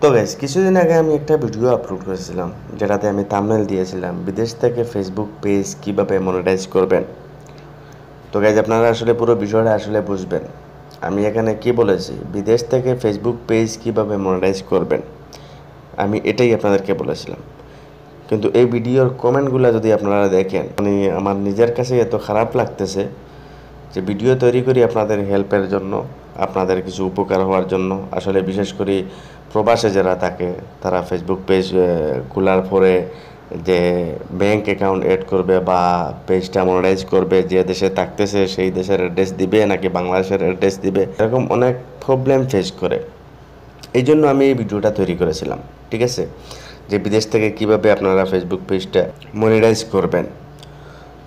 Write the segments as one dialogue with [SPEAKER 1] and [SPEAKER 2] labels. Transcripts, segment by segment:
[SPEAKER 1] তো গাইস কিছুদিন আগে আমি একটা ভিডিও আপলোড করেছিলাম যেটাতে আমি থাম্বনেল দিয়েছিলাম বিদেশ থেকে ফেসবুক পেজ কিভাবে মনিটাইজ করবেন। তো গাইস আপনারা আসলে পুরো বিষয়টা আসলে বুঝবেন। আমি এখানে কি বলেছি, বিদেশ থেকে ফেসবুক পেজ কিভাবে মনিটাইজ করবেন, আমি এটাই আপনাদেরকে বলেছিলাম। কিন্তু এই ভিডিওর কমেন্টগুলো যদি আপনারা দেখেন, মানে আমার নিজের কাছে এত খারাপ লাগতেছে যে ভিডিও তৈরি করি আপনাদের হেল্পের জন্য, আপনাদের কিছু উপকার হওয়ার জন্য। আসলে বিশেষ করে প্রবাসে যারা থাকে তারা ফেসবুক পেজ খোলার পরে যে ব্যাংক অ্যাকাউন্ট অ্যাড করবে বা পেজটা মনিটাইজ করবে, যে দেশে থাকতেছে সেই দেশের অ্যাড্রেস দিবে নাকি বাংলাদেশের অ্যাড্রেস দিবে, এরকম অনেক প্রবলেম ফেস করে। এই জন্য আমি এই ভিডিওটা তৈরি করেছিলাম, ঠিক আছে, যে বিদেশ থেকে কিভাবে আপনারা ফেসবুক পেজটা মনিটাইজ করবেন।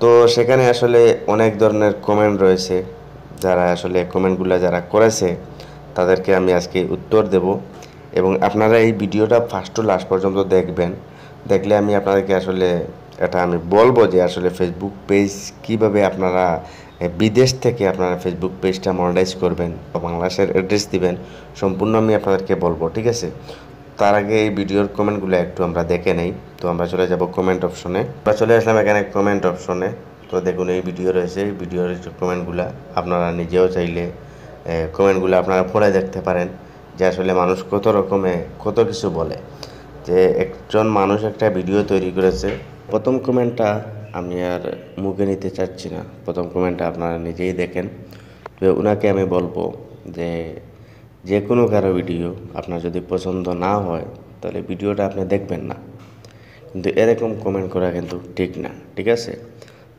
[SPEAKER 1] তো সেখানে আসলে অনেক ধরনের কমেন্ট রয়েছে, যারা আসলে কমেন্টগুলো যারা করেছে তাদেরকে আমি আজকে উত্তর দেব। এবং আপনারা এই ভিডিওটা ফার্স্ট টু লাস্ট পর্যন্ত দেখবেন, দেখলে আমি আপনাদেরকে আসলে এটা আমি বলবো যে আসলে ফেসবুক পেজ কিভাবে আপনারা বিদেশ থেকে আপনারা ফেসবুক পেজটা মনিটাইজ করবেন বা বাংলাদেশের অ্যাড্রেস দিবেন, সম্পূর্ণ আমি আপনাদেরকে বলবো, ঠিক আছে। তার আগে এই ভিডিওর কমেন্টগুলো একটু আমরা দেখে নেই। তো আমরা চলে যাব কমেন্ট অপশনে, আমরা চলে আসলাম এখানে কমেন্ট অপশনে। তো দেখুন এই ভিডিও রয়েছে, এই ভিডিওর কমেন্টগুলো আপনারা নিজেও চাইলে কমেন্টগুলো আপনারা পড়ে দেখতে পারেন যে আসলে মানুষ কত রকমে কত কিছু বলে। যে একজন মানুষ একটা ভিডিও তৈরি করেছে, প্রথম কমেন্টটা আমি আর মুখে নিতে চাচ্ছি না, প্রথম কমেন্টটা আপনারা নিজেই দেখেন। তো ওনাকে আমি বলবো যে যে কোনো কারো ভিডিও আপনার যদি পছন্দ না হয় তাহলে ভিডিওটা আপনি দেখবেন না, কিন্তু এরকম কমেন্ট করা কিন্তু ঠিক না, ঠিক আছে।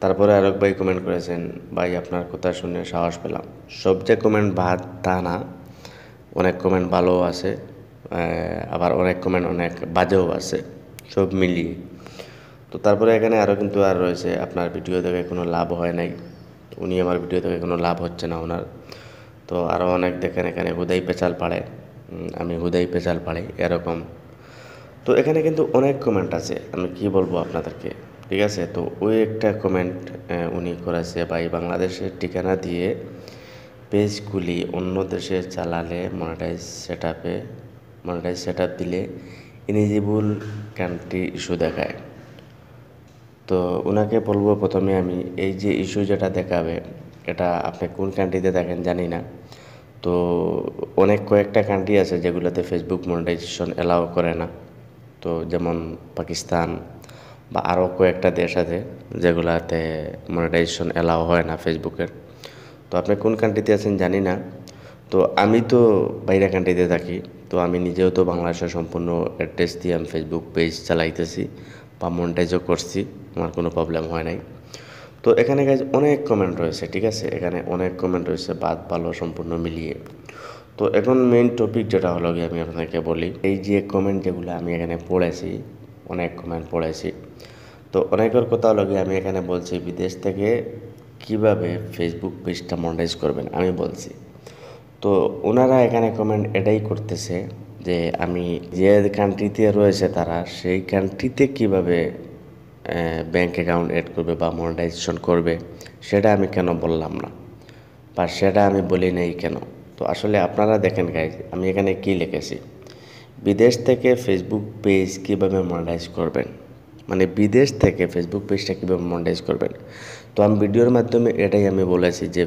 [SPEAKER 1] তারপরে আরেক ভাই কমেন্ট করেছেন, ভাই আপনার কথা শুনে সাহস পেলাম। সব যে কমেন্ট বাদ তা না, অনেক কমেন্ট ভালোও আছে, আবার অনেক কমেন্ট অনেক বাজেও আছে, সব মিলিয়ে। তো তারপরে এখানে আরও কিন্তু আর রয়েছে, আপনার ভিডিও দেখে কোনো লাভ হয় নাই, উনি আমার ভিডিও দেখে কোনো লাভ হচ্ছে না ওনার। তো আরও অনেক দেখেন এখানে হুদাই পেঁচাল পাড়ে, আমি হুদাই পেঁচাল পাড়ি এরকম। তো এখানে কিন্তু অনেক কমেন্ট আছে, আমি কি বলবো আপনাদেরকে, ঠিক আছে। তো ওই একটা কমেন্ট উনি করেছে, ভাই বাংলাদেশের ঠিকানা দিয়ে পেজগুলি অন্য দেশে চালালে মনিটাইজ সেট আপ দিলে ইলিজিবল কান্ট্রি ইস্যু দেখায়। তো ওনাকে বলবো প্রথমে আমি, এই যে ইস্যু যেটা দেখাবে এটা আপনি কোন কান্ট্রিতে দেখেন জানি না। তো অনেক কয়েকটা কান্ট্রি আছে যেগুলোতে ফেসবুক মনিটাইজেশন অ্যালাউ করে না। তো যেমন পাকিস্তান বা আরও কয়েকটা দেশ আছে যেগুলাতে মনিটাইজেশন অ্যালাউ হয় না ফেসবুকের। তো আপনি কোন কান্ট্রিতে আছেন জানি না। তো আমি তো বাইরে কান্ট্রিতে থাকি, তো আমি নিজেও তো বাংলাদেশের সম্পূর্ণ অ্যাড্রেস দিয়ে আমি ফেসবুক পেজ চালাইতেছি বা মনিটাইজও করছি, আমার কোনো প্রবলেম হয় নাই। তো এখানে গাইজ অনেক কমেন্ট রয়েছে, ঠিক আছে, এখানে অনেক কমেন্ট রয়েছে বাদ ভালো সম্পূর্ণ মিলিয়ে। তো এখন মেইন টপিক যেটা হলো গিয়ে আমি আপনাকে বলি, এই যে কমেন্ট যেগুলো আমি এখানে পড়েছি, অনেক কমেন্ট পড়েছি। তো অনেকের কথা হলো গিয়ে আমি এখানে বলছি বিদেশ থেকে কিভাবে ফেসবুক পেজটা মনিটাইজ করবেন আমি বলছি। তো ওনারা এখানে কমেন্ট এটাই করতেছে যে আমি যে কান্ট্রিতে রয়েছে তারা সেই কান্ট্রিতে কিভাবে ব্যাঙ্ক অ্যাকাউন্ট অ্যাড করবে বা মনিটাইজেশন করবে সেটা আমি কেন বললাম না, বা সেটা আমি বলি নাই কেন। তো আসলে আপনারা দেখেন গাইজ, আমি এখানে কি লিখেছি, বিদেশ থেকে ফেসবুক পেজ কীভাবে মনিটাইজ করবেন, মানে বিদেশ থেকে ফেসবুক পেজটা কীভাবে মনিটাইজ করবেন। তো আমি ভিডিওর মাধ্যমে এটাই আমি বলেছি যে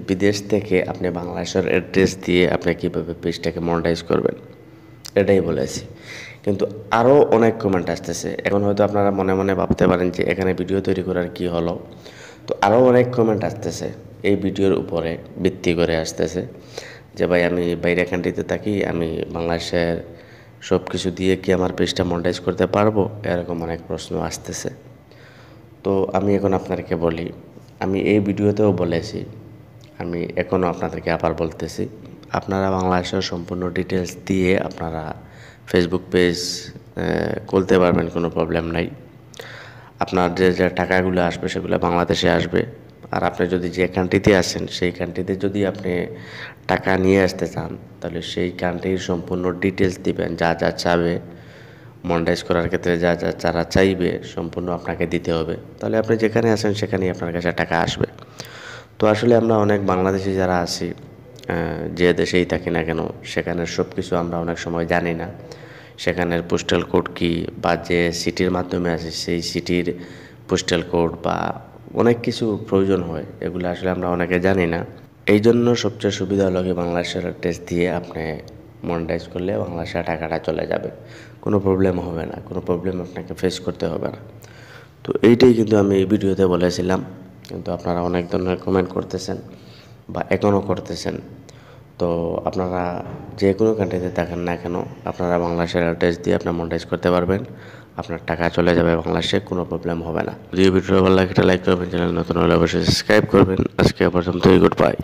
[SPEAKER 1] বিদেশ থেকে আপনি বাংলাদেশের অ্যাড্রেস দিয়ে আপনি কীভাবে পেজটাকে মনিটাইজ করবেন, এটাই বলেছি। কিন্তু আরও অনেক কমেন্ট আসতেছে, এখন হয়তো আপনারা মনে মনে ভাবতে পারেন যে এখানে ভিডিও তৈরি করার কি হলো। তো আরও অনেক কমেন্ট আসতেছে এই ভিডিওর উপরে ভিত্তি করে আসতেছে যে ভাই আমি বাইরে কান্ট্রিতে থাকি, আমি বাংলাদেশের সব কিছু দিয়ে কি আমার পেজটা মনিটাইজ করতে পারবো, এরকম অনেক প্রশ্ন আসতেছে। তো আমি এখন আপনাদেরকে বলি, আমি এই ভিডিওতেও বলেছি, আমি এখনও আপনাদেরকে আবার বলতেছি, আপনারা বাংলাদেশের সম্পূর্ণ ডিটেলস দিয়ে আপনারা ফেসবুক পেজ খুলতে পারবেন, কোনো প্রবলেম নাই। আপনার যে যে টাকাগুলো আসবে সেগুলো বাংলাদেশে আসবে। আর আপনি যদি যে কান্ট্রিতে আসেন সেই কান্ট্রিতে যদি আপনি টাকা নিয়ে আসতে চান তাহলে সেই কান্ট্রির সম্পূর্ণ ডিটেলস দিবেন, যা যা চাবে মনিটাইজ করার ক্ষেত্রে যা যা যারা চাইবে সম্পূর্ণ আপনাকে দিতে হবে, তাহলে আপনি যেখানে আসেন সেখানেই আপনার কাছে টাকা আসবে। তো আসলে আমরা অনেক বাংলাদেশি যারা আছি, যে দেশেই থাকি না কেন সেখানে সব কিছু আমরা অনেক সময় জানি না, সেখানের পোস্টাল কোড কি বা যে সিটির মাধ্যমে আসে সেই সিটির পোস্টাল কোড বা অনেক কিছু প্রয়োজন হয়, এগুলো আসলে আমরা অনেকে জানি না। এই জন্য সবচেয়ে সুবিধা হলো কি বাংলাদেশের অ্যাড্রেস দিয়ে আপনি মনিটাইজ করলে বাংলাদেশের টাকাটা চলে যাবে, কোনো প্রবলেম হবে না, কোনো প্রবলেম আপনাকে ফেস করতে হবে না। তো এইটাই কিন্তু আমি এই ভিডিওতে বলেছিলাম, কিন্তু আপনারা অনেক ধরনের কমেন্ট করতেছেন বা এখনও করতেছেন। তো আপনারা যে কোনো কান্ট্রিতে থাকেন না কেন, আপনারা বাংলাদেশের অ্যাড্রেস দিয়ে আপনার মনিটাইজ করতে পারবেন, আপনার টাকা চলে যাবে বাংলাদেশে, কোনো প্রবলেম হবে না। যদি ভিডিও ভালো লাগে একটা লাইক করবেন, চ্যানেল নতুন হলে অবশ্যই সাবস্ক্রাইব করবেন। আজকে পর্যন্তই, গুড বাই।